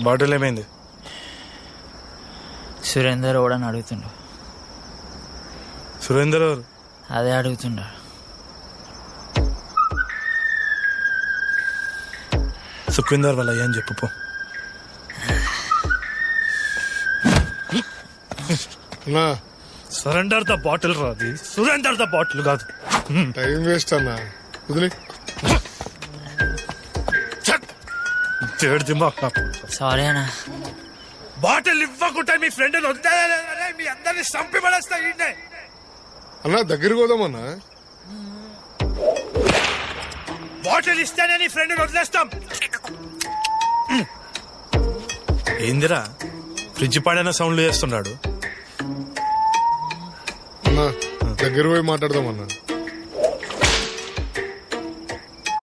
Bottle ఏమైంది? సురేందర్ ఓడని అడుగుతుండు. సురేందర్ ఎవరు? అదే అడుగుతుండ. సుఖవిందర్ వాళ్ళ అయ్యా అని చెప్పు పో. సరెండర్ ద బాటిల్ రాది, సురేందర్ ద బాటిల్ కాదు. టైం వేస్ట్ అన్నా, వదిలే. సారీ అన్నా. బాటిల్ ఇవ్వకుంటే మీ ఫ్రెండ్ వద్దా, మీ అందరినీ చంపి పడేస్తా. అన్నా దగ్గరికి పోదామన్నా. బాటిల్ ఇస్తేనే నీ ఫ్రెండ్ వదిలేస్తాం. ఏందిరా ఫ్రిడ్జ్ పాడైన సౌండ్లు చేస్తున్నాడు? అన్నా దగ్గర పోయి మాట్లాడదామన్నా.